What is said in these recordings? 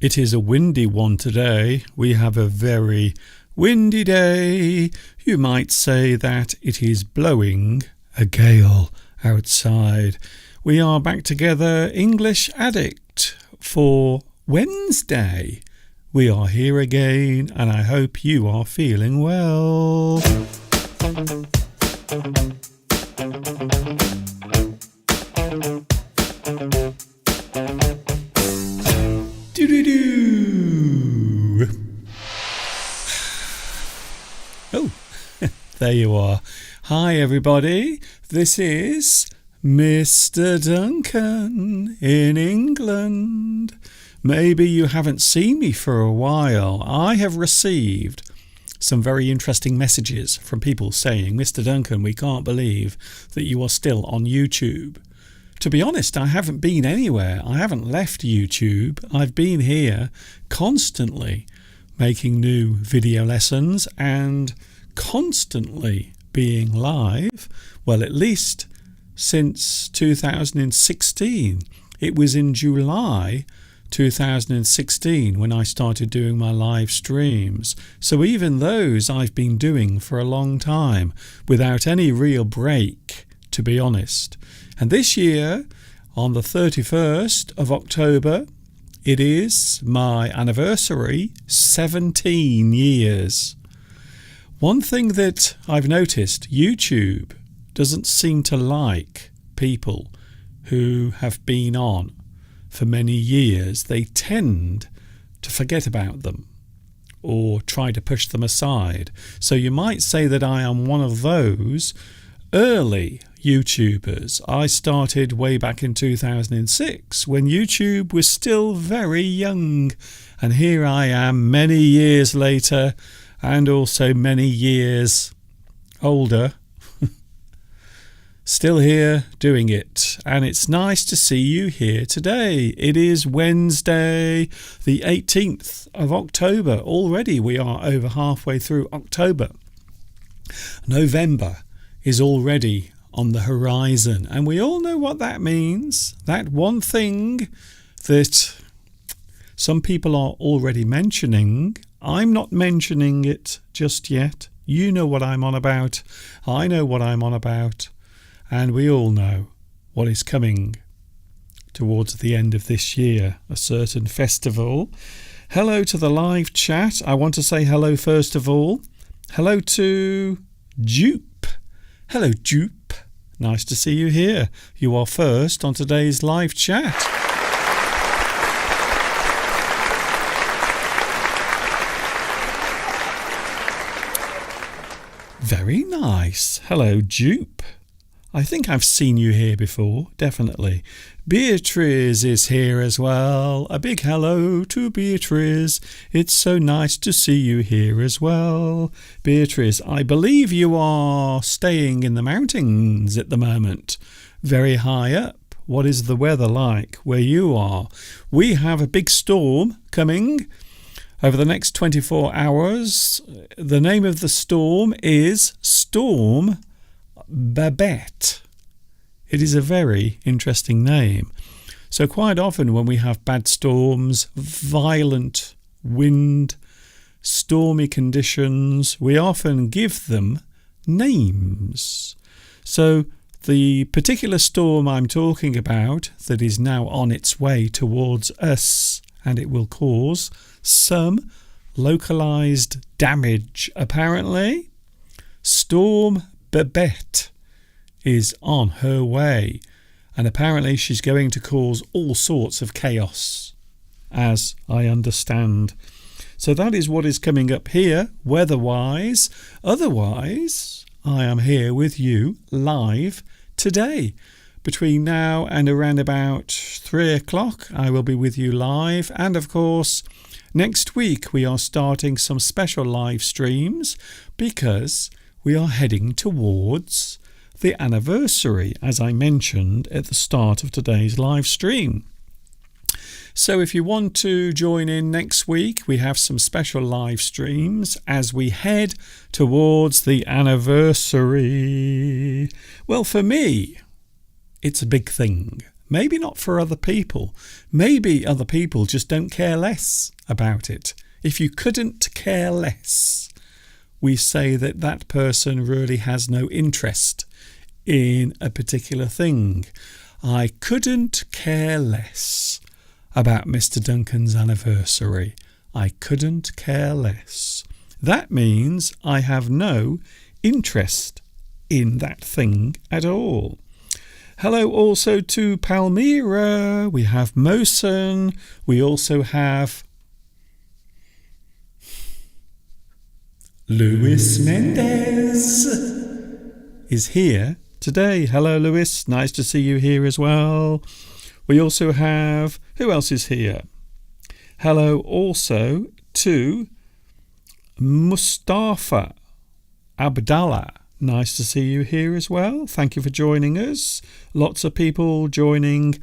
It is a windy one today. We have a very windy day. You might say that it is blowing a gale outside. We are back together, English Addict, for Wednesday. We are here again, and I hope you are feeling well. Do-do-do. Oh, there you are. Hi everybody, this is Mr. Duncan in England. Maybe you haven't seen me for a while. I have received some very interesting messages from people saying, Mr. Duncan, we can't believe that you are still on YouTube. To be honest, I haven't been anywhere. I haven't left YouTube. I've been here constantly making new video lessons and constantly being live. Well, at least since 2016. It was in July 2016 when I started doing my live streams. So even those I've been doing for a long time without any real break, to be honest. And this year, on the 31st of October, it is my anniversary, 17 years. One thing that I've noticed, YouTube doesn't seem to like people who have been on for many years. They tend to forget about them or try to push them aside. So you might say that I am one of those early YouTubers. I started way back in 2006 when YouTube was still very young, and here I am many years later and also many years older, still here doing it. And it's nice to see you here today. It is Wednesday the 18th of October. Already we are over halfway through October. November is already on the horizon, and we all know what that means. That one thing that some people are already mentioning, I'm not mentioning it just yet. You know what I'm on about. I know what I'm on about. And we all know what is coming towards the end of this year, a certain festival. Hello to the live chat. I want to say hello first of all. Hello to Jupe. Hello, Jupe. Nice to see you here. You are first on today's live chat. Very nice. Hello, Jupe. I think I've seen you here before, definitely. Beatrice is here as well. A big hello to Beatrice. It's so nice to see you here as well. Beatrice, I believe you are staying in the mountains at the moment, very high up. What is the weather like where you are? We have a big storm coming over the next 24 hours. The name of the storm is Storm Babette. It is a very interesting name. So quite often when we have bad storms, violent wind, stormy conditions, we often give them names. So the particular storm I'm talking about that is now on its way towards us, and it will cause some localized damage apparently, Storm Babette is on her way, and apparently she's going to cause all sorts of chaos, as I understand. So that is what is coming up here weather-wise. Otherwise, I am here with you live today. Between now and around about 3 o'clock I will be with you live, and of course next week we are starting some special live streams because we are heading towards the anniversary, as I mentioned at the start of today's live stream. So if you want to join in next week, we have some special live streams as we head towards the anniversary. Well, for me, it's a big thing. Maybe not for other people. Maybe other people just don't care less about it. If you couldn't care less, we say that that person really has no interest in a particular thing. I couldn't care less about Mr. Duncan's anniversary. I couldn't care less. That means I have no interest in that thing at all. Hello also to Palmyra. We have Mosen. We also have Luis Mendez is here today. Hello, Luis. Nice to see you here as well. We also have, who else is here? Hello also to Mustafa Abdallah. Nice to see you here as well. Thank you for joining us. Lots of people joining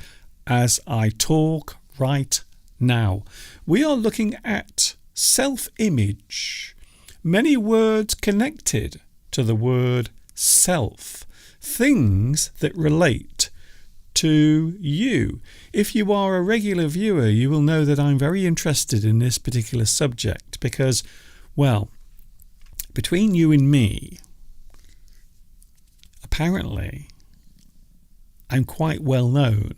as I talk right now. We are looking at self-image. Many words connected to the word self. Things that relate to you. If you are a regular viewer, you will know that I'm very interested in this particular subject because, well, between you and me, apparently, I'm quite well known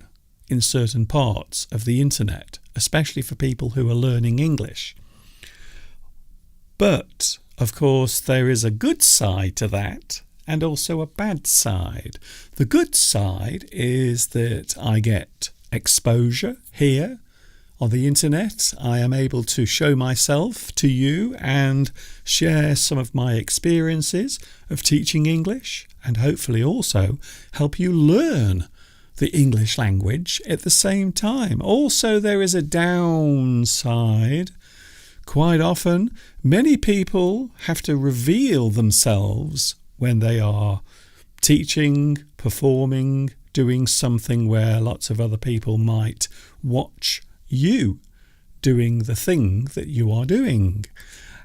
in certain parts of the internet, especially for people who are learning English. But, of course, there is a good side to that and also a bad side. The good side is that I get exposure here on the internet. I am able to show myself to you and share some of my experiences of teaching English and hopefully also help you learn the English language at the same time. Also, there is a downside. Quite often, many people have to reveal themselves when they are teaching, performing, doing something where lots of other people might watch you doing the thing that you are doing.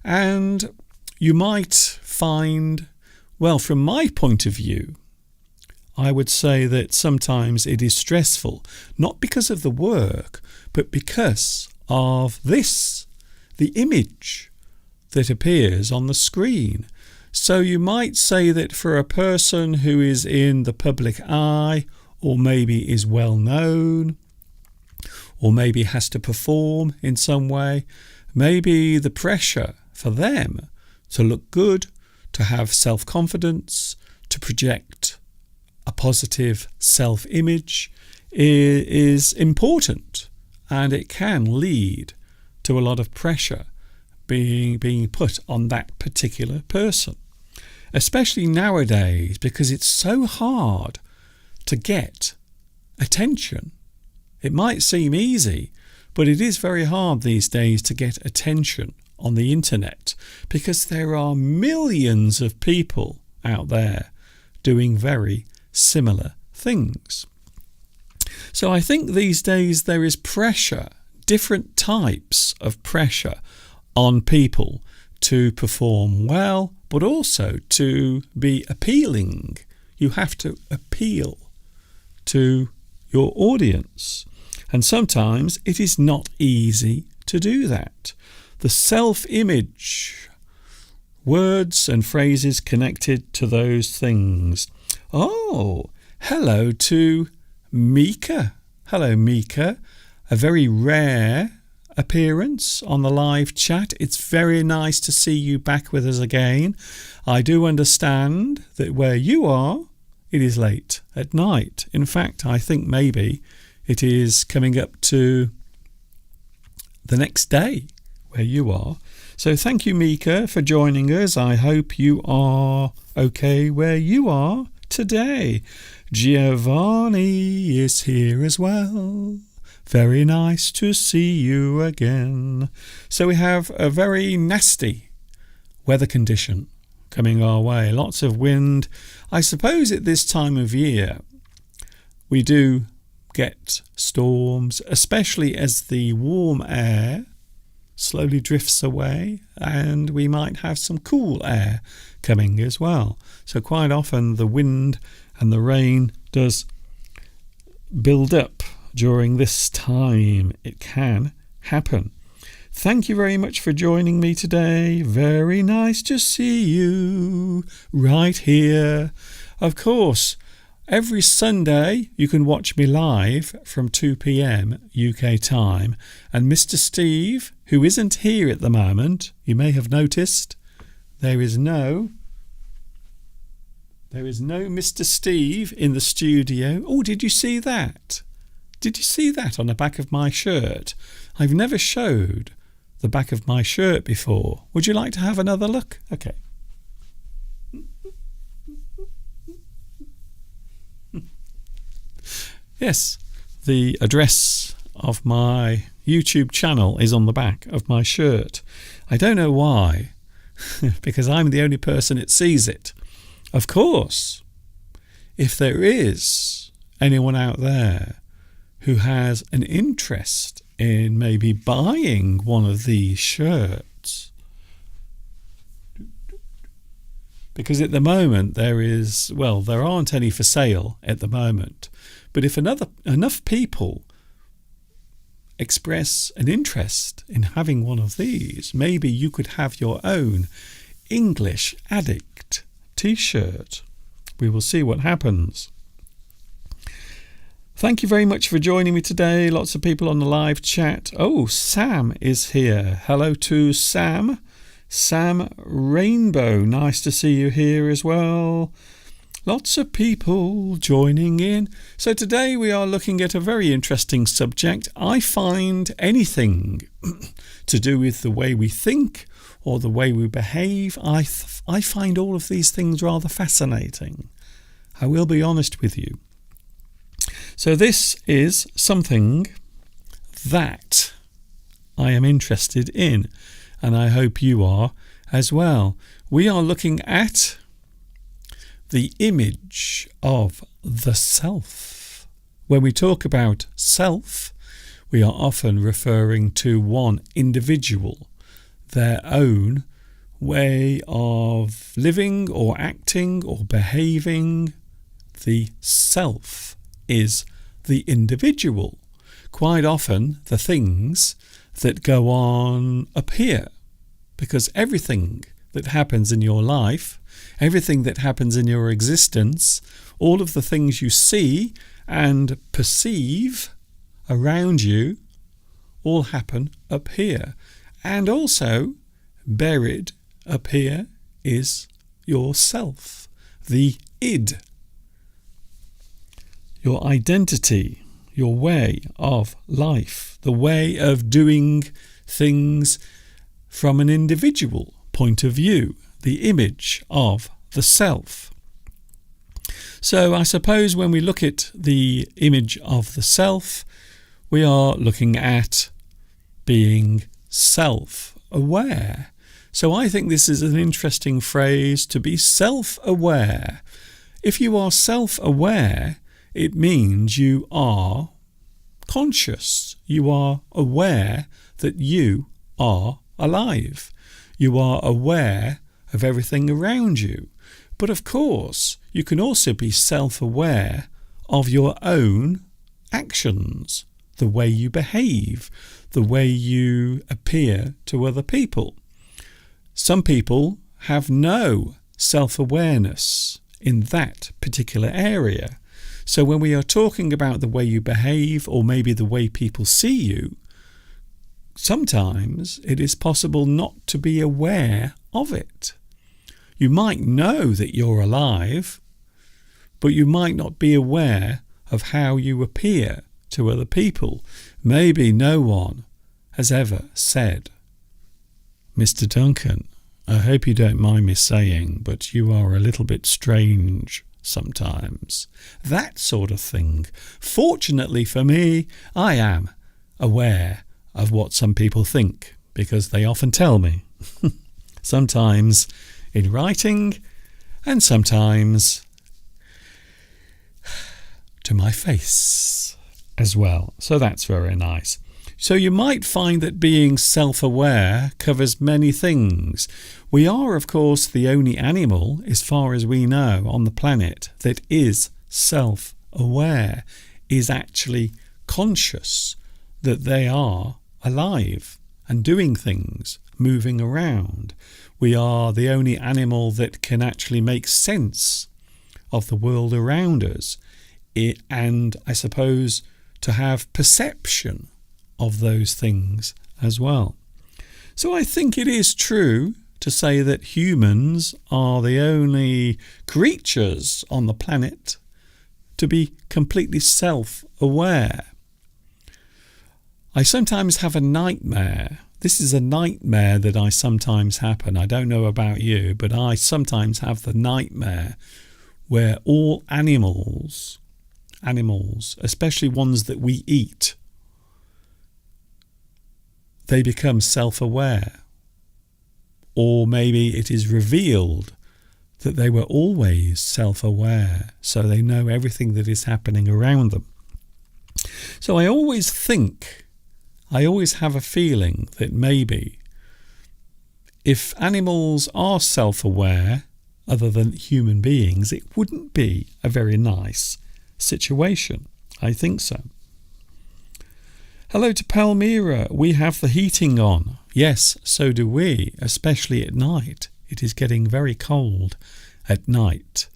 And you might find, well, from my point of view, I would say that sometimes it is stressful, not because of the work, but because of this, the image that appears on the screen. So you might say that for a person who is in the public eye, or maybe is well known, or maybe has to perform in some way, maybe the pressure for them to look good, to have self-confidence, to project a positive self-image is important, and it can lead to a lot of pressure being put on that particular person, especially nowadays because it's so hard to get attention. It might seem easy, but it is very hard these days to get attention on the internet because there are millions of people out there doing very similar things. So I think these days there is pressure, different types of pressure on people to perform well, but also to be appealing. You have to appeal to your audience. And sometimes it is not easy to do that. The self-image, words and phrases connected to those things. Oh, hello to Mika. Hello, Mika. A very rare appearance on the live chat. It's very nice to see you back with us again. I do understand that where you are, it is late at night. In fact, I think maybe it is coming up to the next day where you are. So thank you, Mika, for joining us. I hope you are okay where you are today. Giovanni is here as well. Very nice to see you again. So we have a very nasty weather condition coming our way. Lots of wind. I suppose at this time of year we do get storms, especially as the warm air slowly drifts away, and we might have some cool air coming as well. So quite often the wind and the rain does build up during this time. It can happen. Thank you very much for joining me today. Very nice to see you right here. Of course, every Sunday you can watch me live from 2 p.m. UK time. And Mr. Steve, who isn't here at the moment, you may have noticed, there is no Mr. Steve in the studio. Oh, did you see that? Did you see that on the back of my shirt? I've never showed the back of my shirt before. Would you like to have another look? Okay. Yes, the address of my YouTube channel is on the back of my shirt. I don't know why, because I'm the only person that sees it. Of course, if there is anyone out there who has an interest in maybe buying one of these shirts, because at the moment there aren't any for sale at the moment, but if enough people express an interest in having one of these, maybe you could have your own English Addict t-shirt. We will see what happens. Thank you very much for joining me today. Lots of people on the live chat. Oh, Sam is here. Hello to Sam. Sam Rainbow. Nice to see you here as well. Lots of people joining in. So today we are looking at a very interesting subject. I find anything to do with the way we think or the way we behave, I find all of these things rather fascinating. I will be honest with you. So this is something that I am interested in, and I hope you are as well. We are looking at the image of the self. When we talk about self, we are often referring to one individual, their own way of living or acting or behaving. The self is the individual. Quite often the things that go on up here, because everything that happens in your life, everything that happens in your existence, all of the things you see and perceive around you all happen up here. And also buried up here is yourself, the id, your identity, your way of life, the way of doing things from an individual point of view, the image of the self. So I suppose when we look at the image of the self, we are looking at being self-aware. So I think this is an interesting phrase, to be self-aware. If you are self-aware, it means you are conscious. You are aware that you are alive. You are aware of everything around you. But of course, you can also be self-aware of your own actions, the way you behave, the way you appear to other people. Some people have no self-awareness in that particular area. So when we are talking about the way you behave, or maybe the way people see you, sometimes it is possible not to be aware of it. You might know that you're alive, but you might not be aware of how you appear to other people. Maybe no one has ever said, "Mr. Duncan, I hope you don't mind me saying, but you are a little bit strange sometimes." That sort of thing. Fortunately for me, I am aware of what some people think, because they often tell me. Sometimes in writing, and sometimes to my face as well. So that's very nice. So you might find that being self-aware covers many things. We are, of course, the only animal, as far as we know, on the planet that is self-aware. is actually conscious that they are alive and doing things, moving around. We are the only animal that can actually make sense of the world around us, and I suppose to have perception of those things as well. So I think it is true to say that humans are the only creatures on the planet to be completely self-aware. I sometimes have a nightmare. This is a nightmare that I sometimes happen. I don't know about you, but I sometimes have the nightmare where all animals, especially ones that we eat, they become self-aware. Or maybe it is revealed that they were always self-aware, so they know everything that is happening around them. So I always have a feeling that maybe if animals are self-aware, other than human beings, it wouldn't be a very nice situation. I think so. Hello to Palmyra. We have the heating on. Yes, so do we, especially at night. It is getting very cold at night.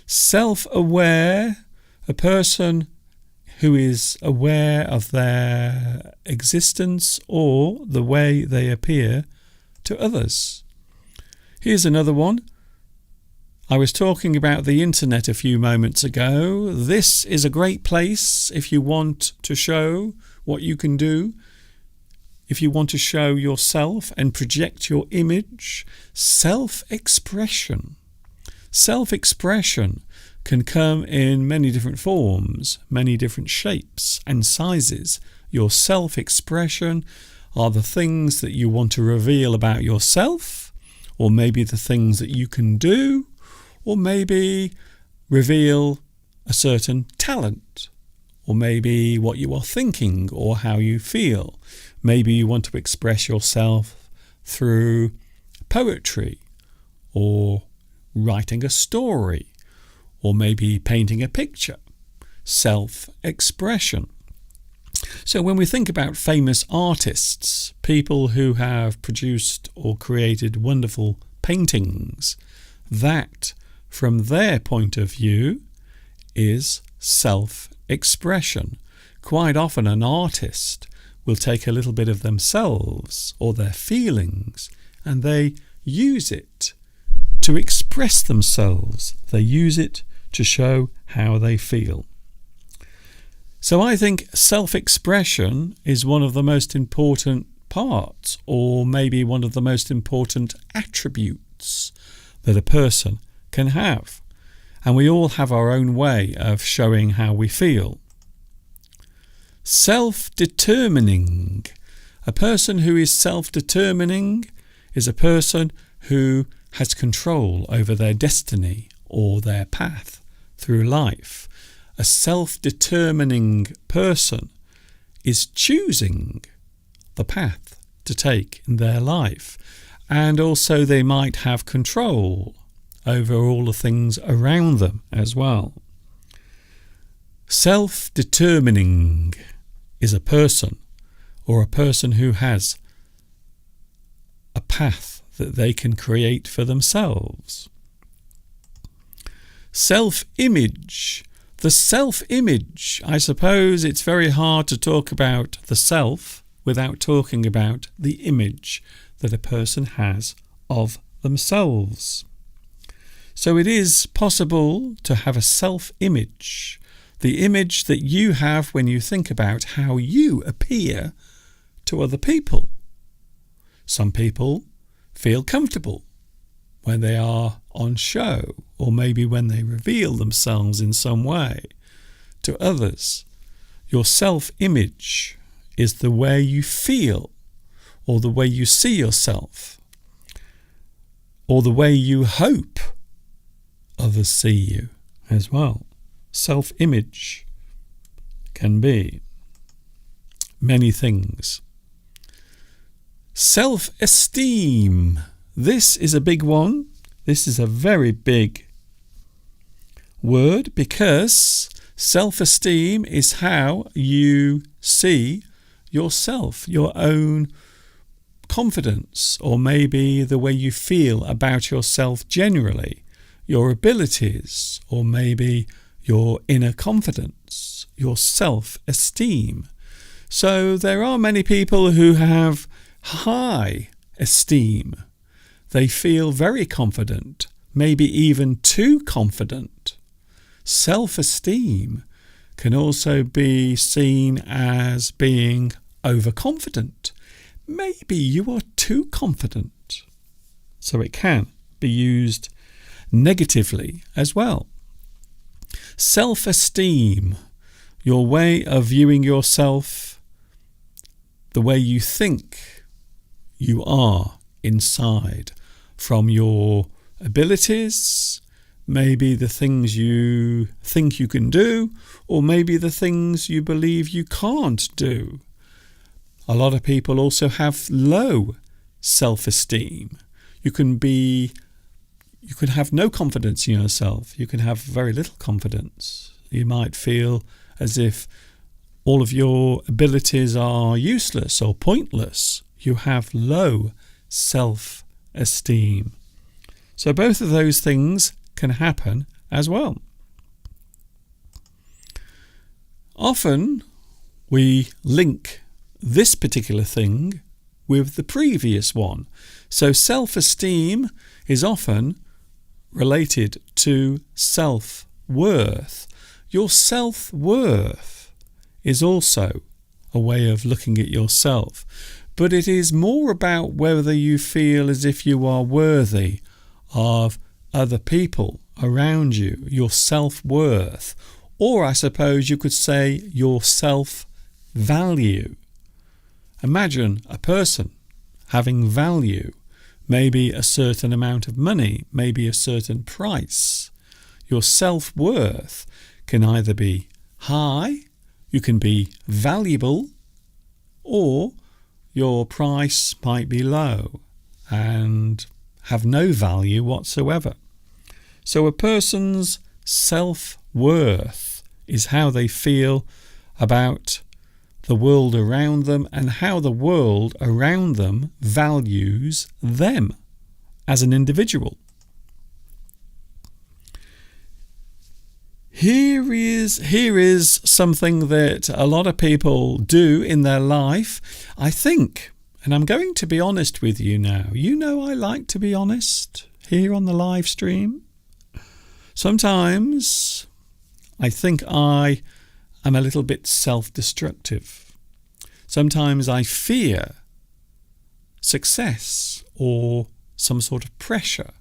Self-aware, a person who is aware of their existence or the way they appear to others. Here's another one. I was talking about the internet a few moments ago. This is a great place if you want to show what you can do, if you want to show yourself and project your image. Self-expression. Self-expression can come in many different forms, many different shapes and sizes. Your self-expression are the things that you want to reveal about yourself, or maybe the things that you can do, or maybe reveal a certain talent, or maybe what you are thinking or how you feel. Maybe you want to express yourself through poetry, or writing a story, or maybe painting a picture. Self-expression. So when we think about famous artists, people who have produced or created wonderful paintings, that from their point of view is self-expression. Quite often an artist will take a little bit of themselves or their feelings and they use it to express themselves. They use it to show how they feel. So I think self-expression is one of the most important parts, or maybe one of the most important attributes that a person can have. And we all have our own way of showing how we feel. Self-determining. A person who is self-determining is a person who has control over their destiny or their path through life. A self-determining person is choosing the path to take in their life, and also they might have control over all the things around them as well. Self-determining is a person, or a person who has a path that they can create for themselves. Self-image. The self-image, I suppose it's very hard to talk about the self without talking about the image that a person has of themselves. So it is possible to have a self-image, the image that you have when you think about how you appear to other people. Some people feel comfortable when they are on show, or maybe when they reveal themselves in some way to others. Your self-image is the way you feel, or the way you see yourself, or the way you hope others see you as well. Self-image can be many things. Self-esteem. This is a big one. This is a very big word, because Self-esteem is how you see yourself, your own confidence, or maybe the way you feel about yourself generally, your abilities, or maybe your inner confidence, your self-esteem. So there are many people who have high esteem. They feel very confident, maybe even too confident. Self-esteem can also be seen as being overconfident. Maybe you are too confident. So it can be used negatively as well. Self-esteem, your way of viewing yourself, the way you think you are inside, from your abilities, maybe the things you think you can do, or maybe the things you believe you can't do. A lot of people also have low self-esteem. You can have no confidence in yourself. You can have very little confidence. You might feel as if all of your abilities are useless or pointless. You have low self-esteem. So both of those things can happen as well. Often we link this particular thing with the previous one. So self-esteem is often related to self-worth. Your self-worth is also a way of looking at yourself, but it is more about whether you feel as if you are worthy of other people around you, your self-worth, or I suppose you could say your self-value. Imagine a person having value, maybe a certain amount of money, maybe a certain price. Your self-worth can either be high, you can be valuable, or your price might be low and have no value whatsoever. So a person's self-worth is how they feel about the world around them and how the world around them values them as an individual. Here is something that a lot of people do in their life, I think, and I'm going to be honest with you now. You know I like to be honest here on the live stream. Sometimes I think I am a little bit self-destructive. Sometimes I fear success or some sort of pressure,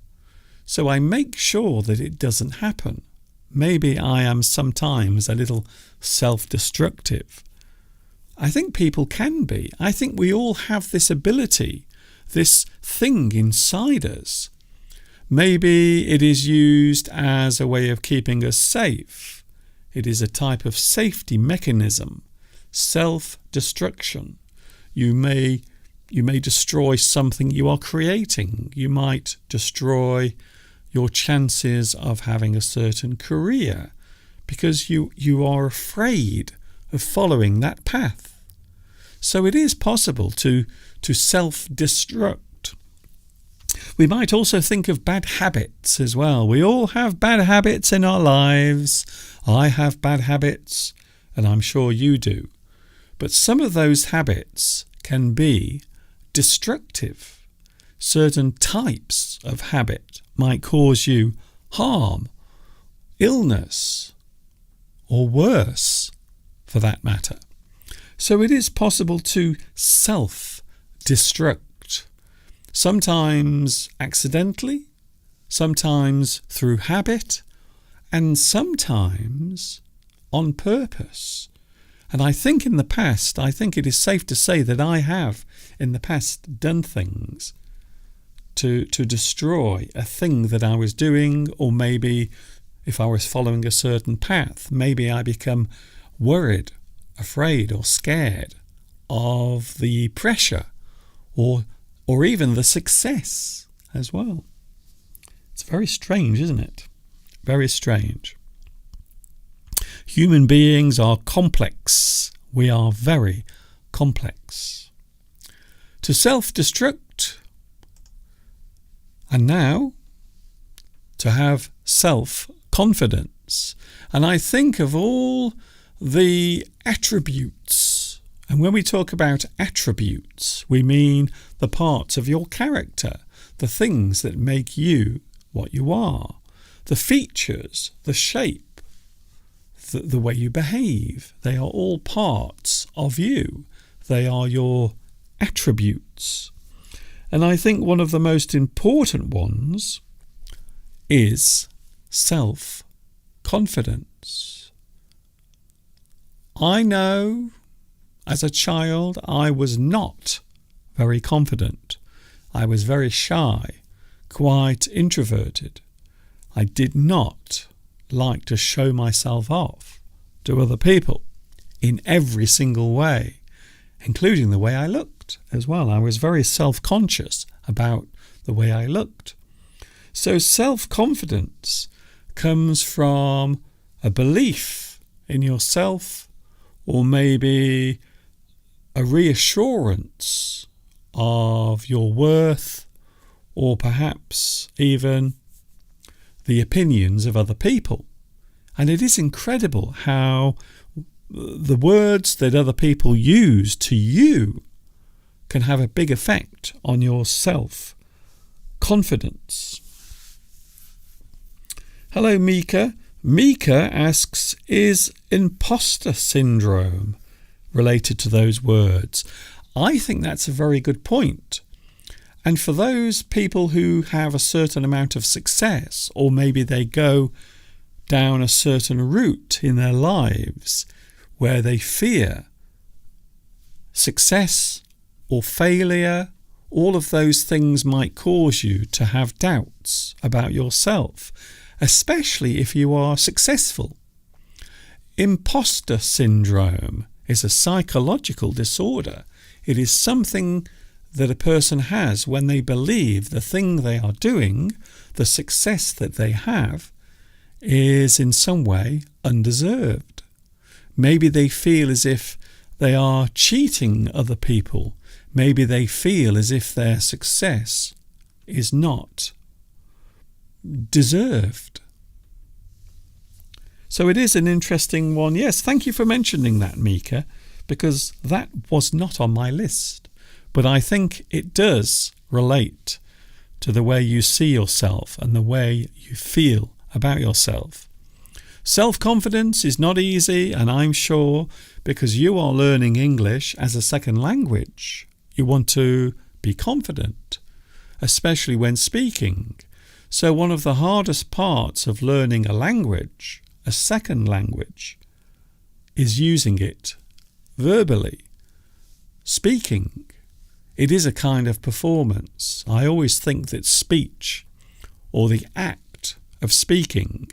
so I make sure that it doesn't happen. Maybe I am sometimes a little self-destructive. I think people can be. I think we all have this ability, this thing inside us. Maybe it is used as a way of keeping us safe. It is a type of safety mechanism, self-destruction. You may destroy something you are creating. You might destroy your chances of having a certain career because you are afraid of following that path. So it is possible to self-destruct. We might also think of bad habits as well. We all have bad habits in our lives. I have bad habits, and I'm sure you do. But some of those habits can be destructive. Certain types of habit might cause you harm, illness, or worse for that matter. So it is possible to self-destruct, sometimes accidentally, sometimes through habit, and sometimes on purpose. And I think in the past, I think it is safe to say that I have in the past done things to destroy a thing that I was doing, or maybe if I was following a certain path, maybe I become worried, afraid or scared of the pressure or even the success as well. It's very strange, isn't it? Very strange. Human beings are complex. We are very complex. To self-destruct, and now to have self-confidence. And I think of all the attributes, and when we talk about attributes, we mean the parts of your character, the things that make you what you are, the features, the shape, the way you behave. They are all parts of you. They are your attributes. And I think one of the most important ones is self-confidence. I know as a child I was not very confident. I was very shy, quite introverted. I did not like to show myself off to other people in every single way, including the way I looked as well. I was very self-conscious about the way I looked. So self-confidence comes from a belief in yourself, or maybe a reassurance of your worth, or perhaps even the opinions of other people. And it is incredible how the words that other people use to you can have a big effect on your self-confidence. Hello, Mika. Mika asks, is imposter syndrome related to those words? I think that's a very good point. And for those people who have a certain amount of success, or maybe they go down a certain route in their lives where they fear success or failure, all of those things might cause you to have doubts about yourself, especially if you are successful. Imposter syndrome is a psychological disorder. It is something that a person has when they believe the thing they are doing, the success that they have, is in some way undeserved. Maybe they feel as if they are cheating other people. Maybe they feel as if their success is not deserved. So it is an interesting one. Yes, thank you for mentioning that, Mika, because that was not on my list. But I think it does relate to the way you see yourself and the way you feel about yourself. Self-confidence is not easy, and I'm sure because you are learning English as a second language, you want to be confident, especially when speaking. So one of the hardest parts of learning a language, a second language, is using it verbally, speaking. It is a kind of performance. I always think that speech, or the act of speaking,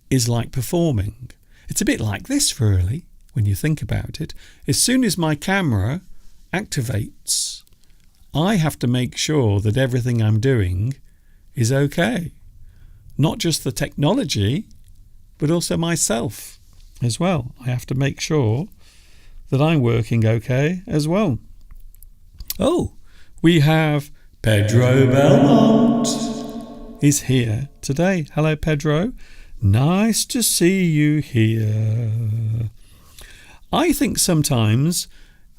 is like performing. It's a bit like this, really, when you think about it. As soon as my camera activates, I have to make sure that everything I'm doing is okay. Not just the technology, but also myself as well. I have to make sure that I'm working okay as well. Oh, we have Pedro Belmont is here today. Hello, Pedro. Nice to see you here. I think sometimes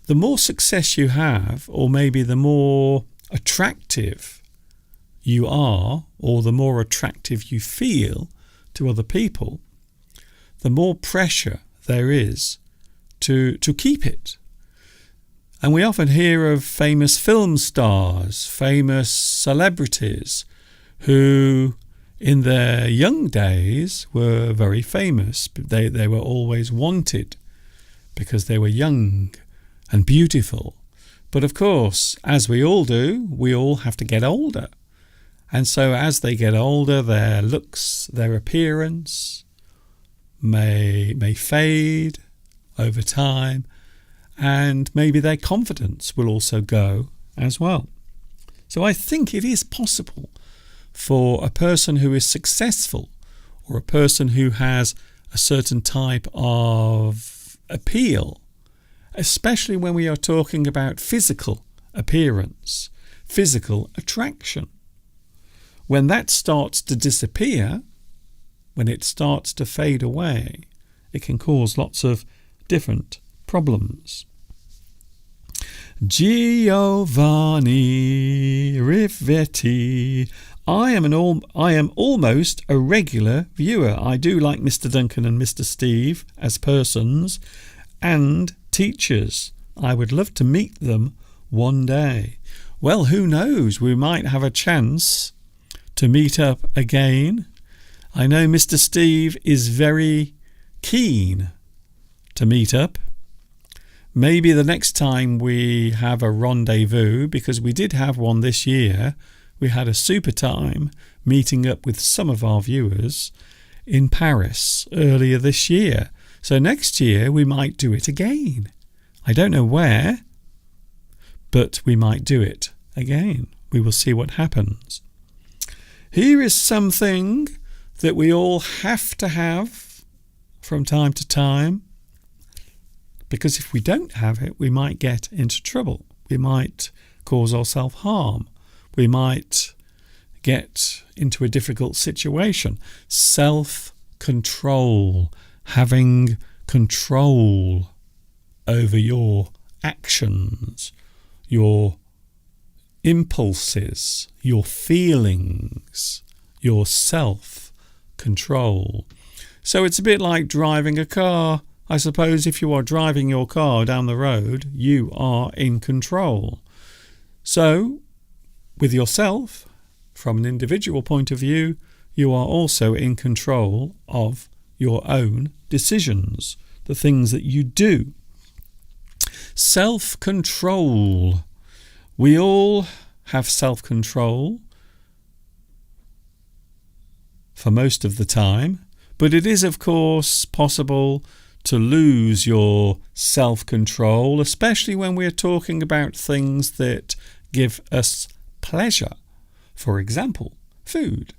the more success you have, or maybe the more attractive you are, or the more attractive you feel to other people, the more pressure there is to keep it. And we often hear of famous film stars, famous celebrities who in their young days were very famous. They were always wanted because they were young and beautiful. But of course, as we all do, we all have to get older. And so as they get older, their looks, their appearance may fade over time, and maybe their confidence will also go as well. So I think it is possible for a person who is successful, or a person who has a certain type of appeal, especially when we are talking about physical appearance, physical attraction. When that starts to disappear, when it starts to fade away, it can cause lots of different problems. Giovanni Rivetti. I am almost a regular viewer. I do like Mr. Duncan and Mr. Steve as persons and teachers. I would love to meet them one day. Well, who knows? We might have a chance to meet up again. I know Mr. Steve is very keen to meet up. Maybe the next time we have a rendezvous, because we did have one this year, we had a super time meeting up with some of our viewers in Paris earlier this year. So next year we might do it again. I don't know where, but we might do it again. We will see what happens. Here is something that we all have to have from time to time, because if we don't have it, we might get into trouble. We might cause ourselves harm. We might get into a difficult situation. Self-control, having control over your actions, your impulses, your feelings, your self-control. So it's a bit like driving a car. I suppose if you are driving your car down the road, you are in control. So, with yourself, from an individual point of view, you are also in control of your own decisions, the things that you do. Self-control. We all have self-control for most of the time, but it is, of course, possible to lose your self-control, especially when we are talking about things that give us pleasure. For example, food.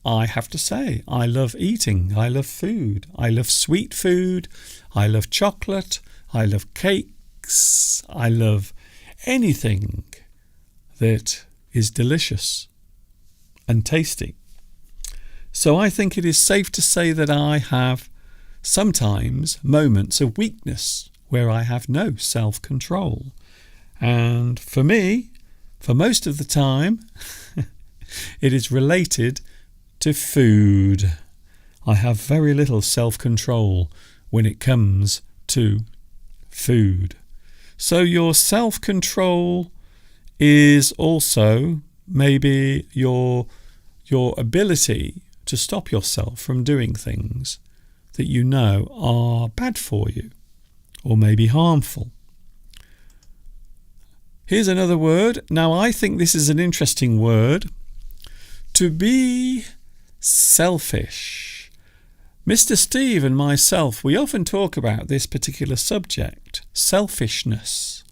I have to say, I love eating. I love food. I love sweet food. I love chocolate. I love cakes. I love anything that is delicious and tasty. So I think it is safe to say that I have sometimes moments of weakness where I have no self-control. And for me, for most of the time, it is related to food. I have very little self-control when it comes to food. So your self-control is also maybe your ability to stop yourself from doing things that you know are bad for you or maybe harmful. Here's another word. Now, I think this is an interesting word. To be selfish. Mr. Steve and myself, we often talk about this particular subject, selfishness,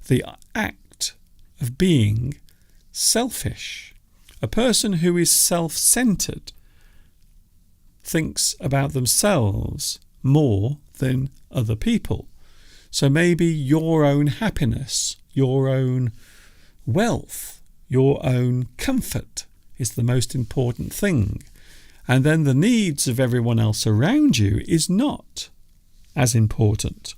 the act of being selfish. A person who is self-centered thinks about themselves more than other people. So maybe your own happiness, your own wealth, your own comfort is the most important thing. And then the needs of everyone else around you is not as important.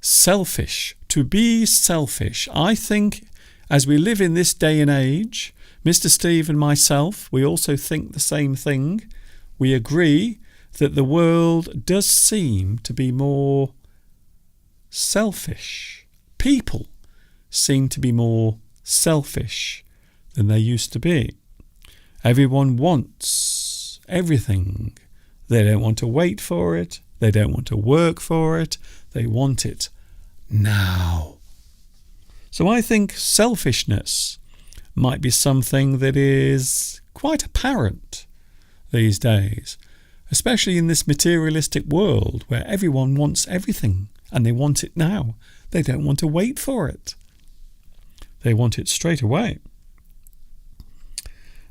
Selfish. To be selfish. I think as we live in this day and age, Mr. Steve and myself, we also think the same thing. We agree that the world does seem to be more selfish. People seem to be more selfish than they used to be. Everyone wants everything. They don't want to wait for it. They don't want to work for it. They want it now. So I think selfishness might be something that is quite apparent these days, especially in this materialistic world where everyone wants everything and they want it now. They don't want to wait for it. They want it straight away.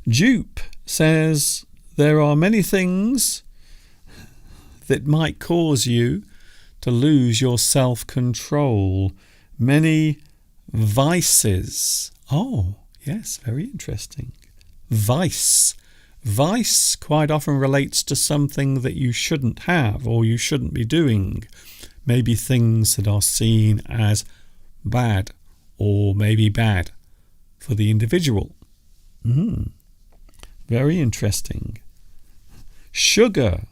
Jupe says there are many things that might cause you to lose your self-control. Many vices. Oh, yes, very interesting. Vice. Vice quite often relates to something that you shouldn't have or you shouldn't be doing. Maybe things that are seen as bad or maybe bad for the individual. Very interesting. Sugar.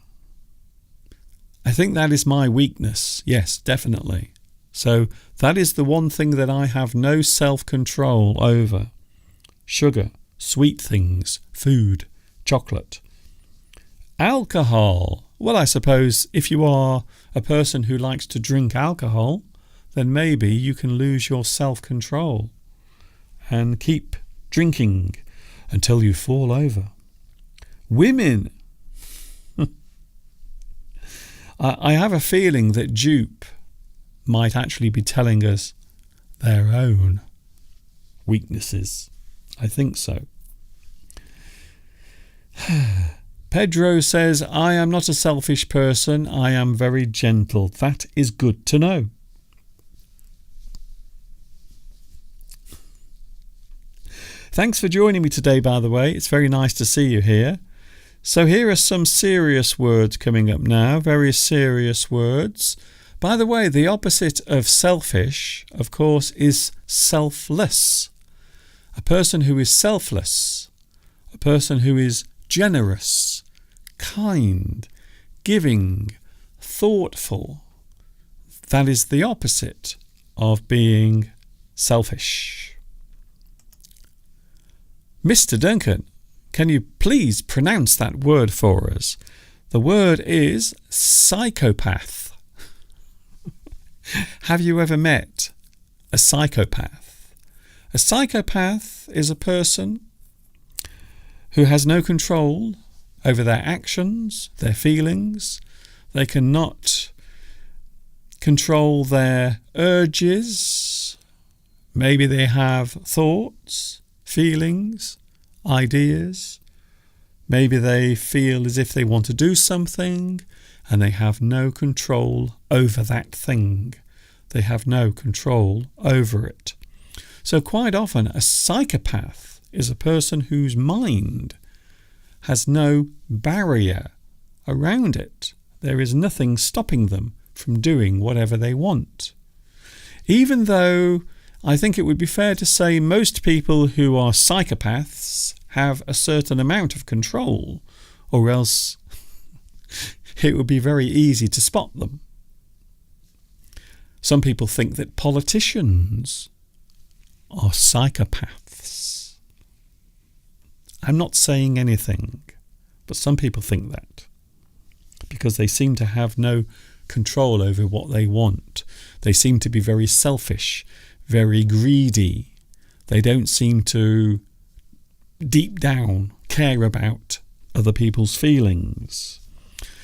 I think that is my weakness. Yes, definitely. So that is the one thing that I have no self-control over. Sugar, sweet things, food, chocolate. Alcohol. Well, I suppose if you are a person who likes to drink alcohol, then maybe you can lose your self-control and keep drinking until you fall over. Women. I have a feeling that Jupe might actually be telling us their own weaknesses. I think so. Pedro says, I am not a selfish person. I am very gentle. That is good to know. Thanks for joining me today, by the way. It's very nice to see you here. So here are some serious words coming up now. Very serious words. By the way, the opposite of selfish, of course, is selfless. A person who is selfless. A person who is generous, kind, giving, thoughtful. That is the opposite of being selfish. Mr. Duncan, can you please pronounce that word for us? The word is psychopath. Have you ever met a psychopath? A psychopath is a person who has no control over their actions, their feelings. They cannot control their urges. Maybe they have thoughts, feelings, ideas. Maybe they feel as if they want to do something and they have no control over that thing. They have no control over it. So quite often a psychopath is a person whose mind has no barrier around it. There is nothing stopping them from doing whatever they want. Even though I think it would be fair to say most people who are psychopaths have a certain amount of control, or else it would be very easy to spot them. Some people think that politicians are psychopaths. I'm not saying anything, but some people think that because they seem to have no control over what they want. They seem to be very selfish, very greedy. They don't seem to deep down care about other people's feelings.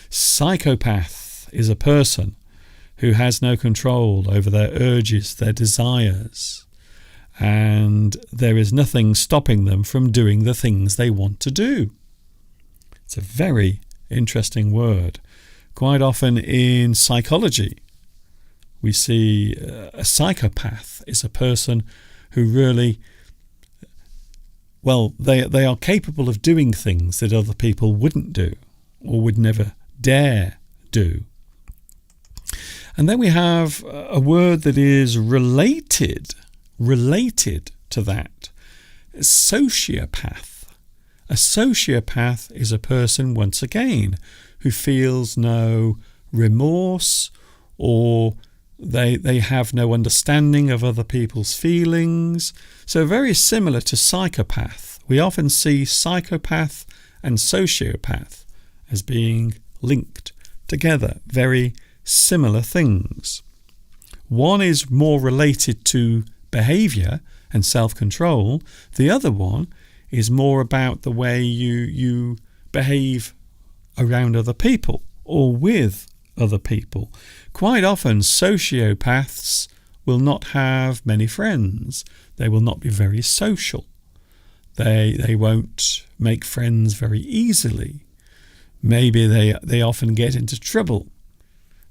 Psychopath is a person who has no control over their urges, their desires, and there is nothing stopping them from doing the things they want to do. It's a very interesting word. Quite often in psychology, we see a psychopath is a person who really, well, they are capable of doing things that other people wouldn't do or would never dare do. And then we have a word that is related to that. Sociopath. A sociopath is a person, once again, who feels no remorse or they have no understanding of other people's feelings. So very similar to psychopath. We often see psychopath and sociopath as being linked together, very similar things. One is more related to behaviour and self-control. The other one is more about the way you behave around other people or with other people. Quite often sociopaths will not have many friends. They will not be very social. They won't make friends very easily. Maybe they often get into trouble.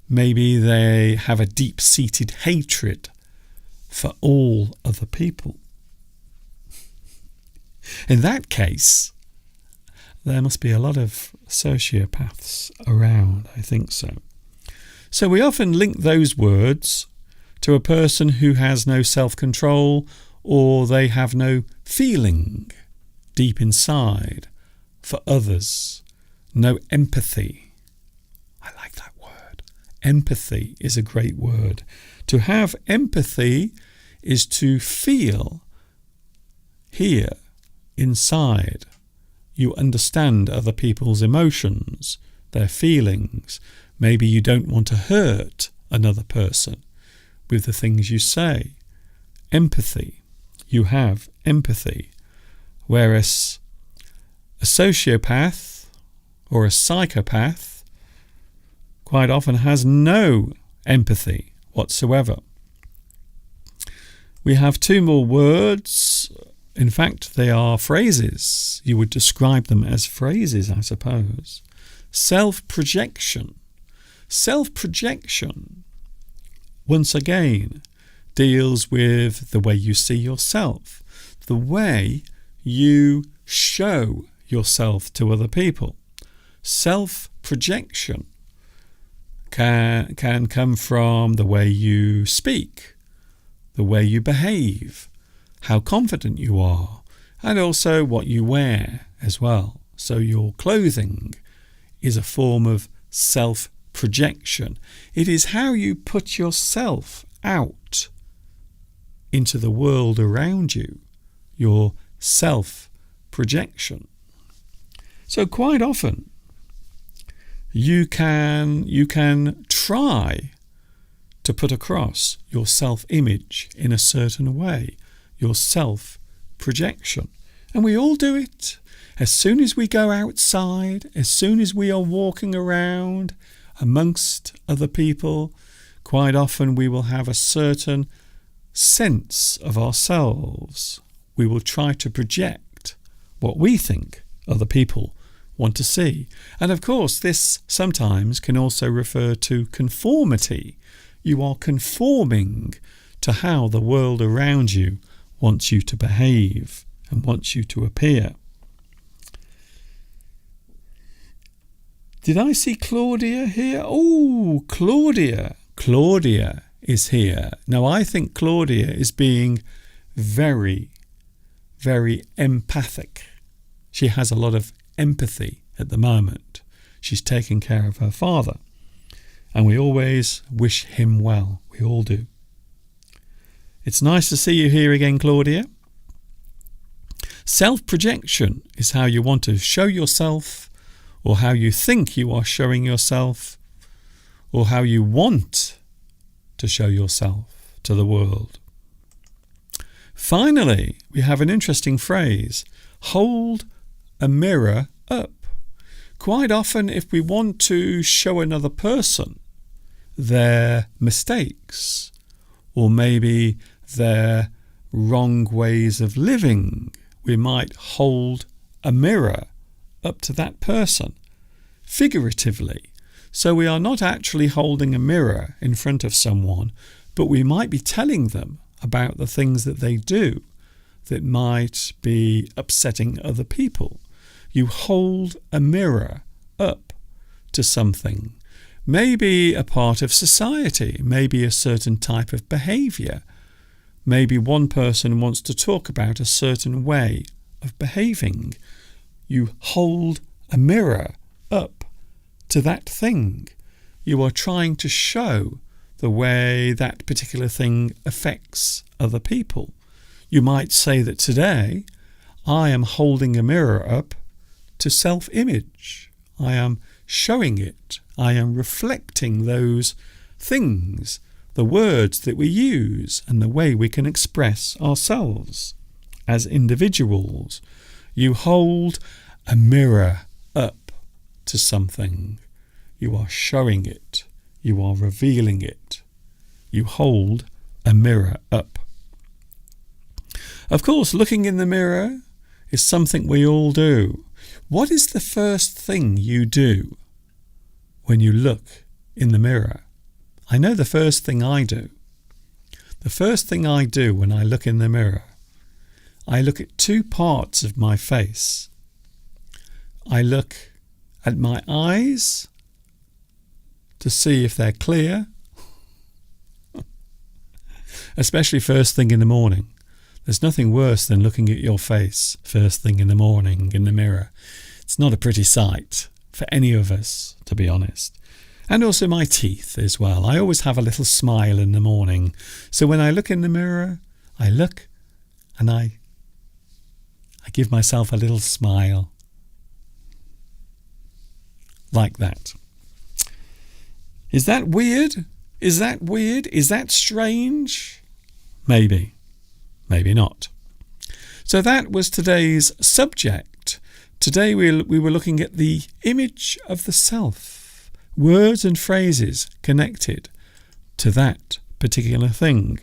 Maybe they have a deep-seated hatred for all other people. In that case, there must be a lot of sociopaths around, I think so. So we often link those words to a person who has no self-control, or they have no feeling deep inside for others, no empathy. I like that word. Empathy is a great word. To have empathy is to feel here inside. You understand other people's emotions, their feelings. Maybe you don't want to hurt another person with the things you say. Empathy. You have empathy. Whereas a sociopath or a psychopath quite often has no empathy whatsoever. We have two more words. In fact, they are phrases. You would describe them as phrases, I suppose. Self-projection. Self-projection, once again, deals with the way you see yourself, the way you show yourself to other people. Self-projection can come from the way you speak, the way you behave, how confident you are, and also what you wear as well. So your clothing is a form of self-projection. It is how you put yourself out into the world around you, your self-projection. So quite often you can try to put across your self-image in a certain way, your self-projection. And we all do it. As soon as we go outside, as soon as we are walking around amongst other people, quite often we will have a certain sense of ourselves. We will try to project what we think other people want to see. And of course, this sometimes can also refer to conformity. You are conforming to how the world around you wants you to behave and wants you to appear. Did I see Claudia here? Oh, Claudia. Claudia is here. Now, I think Claudia is being very, very empathic. She has a lot of empathy at the moment. She's taking care of her father. And we always wish him well. We all do. It's nice to see you here again, Claudia. Self-projection is how you want to show yourself, or how you think you are showing yourself, or how you want to show yourself to the world. Finally, we have an interesting phrase, hold a mirror up. Quite often, if we want to show another person their mistakes, or maybe their wrong ways of living, we might hold a mirror up to that person, figuratively. So we are not actually holding a mirror in front of someone, but we might be telling them about the things that they do that might be upsetting other people. You hold a mirror up to something, maybe a part of society, maybe a certain type of behaviour. Maybe one person wants to talk about a certain way of behaving. You hold a mirror up to that thing. You are trying to show the way that particular thing affects other people. You might say that today I am holding a mirror up to self-image. I am showing it. I am reflecting those things, the words that we use and the way we can express ourselves as individuals. You hold a mirror up to something. You are showing it. You are revealing it. You hold a mirror up. Of course, looking in the mirror is something we all do. What is the first thing you do when you look in the mirror? I know the first thing I do. The first thing I do when I look in the mirror, I look at two parts of my face. I look at my eyes to see if they're clear, especially first thing in the morning. There's nothing worse than looking at your face first thing in the morning in the mirror. It's not a pretty sight for any of us, to be honest. And also my teeth as well. I always have a little smile in the morning. So when I look in the mirror, I look and I give myself a little smile. Like that. Is that weird? Is that weird? Is that strange? Maybe. Maybe not. So that was today's subject. Today we were looking at the image of the self. Words and phrases connected to that particular thing.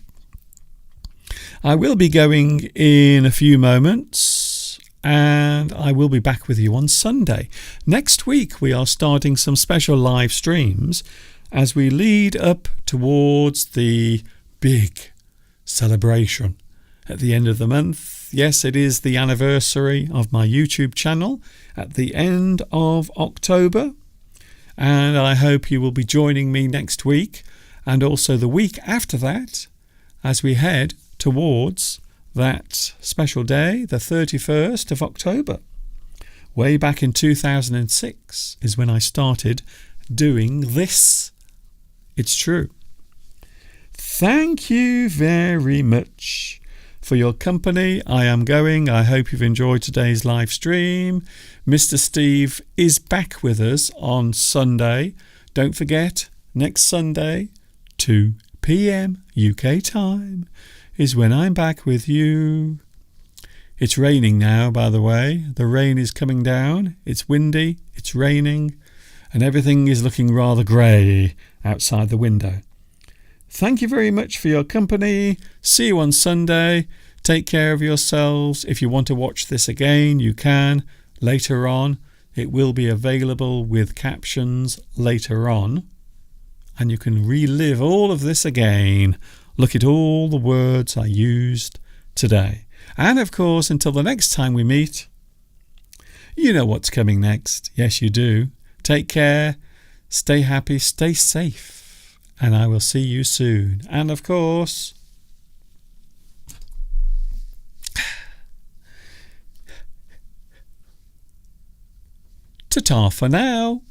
I will be going in a few moments and I will be back with you on Sunday. Next week we are starting some special live streams as we lead up towards the big celebration at the end of the month. Yes, it is the anniversary of my YouTube channel at the end of October. And I hope you will be joining me next week and also the week after that as we head towards that special day, the 31st of October. Way back in 2006 is when I started doing this. It's true. Thank you very much for your company. I am going. I hope you've enjoyed today's live stream. Mr. Steve is back with us on Sunday. Don't forget, next Sunday, 2 p.m. UK time is when I'm back with you. It's raining now, by the way. The rain is coming down. It's windy, it's raining, and everything is looking rather grey outside the window. Thank you very much for your company. See you on Sunday. Take care of yourselves. If you want to watch this again, you can later on. It will be available with captions later on. And you can relive all of this again. Look at all the words I used today. And of course, until the next time we meet, you know what's coming next. Yes, you do. Take care. Stay happy. Stay safe. And I will see you soon. And of course, ta-ta for now.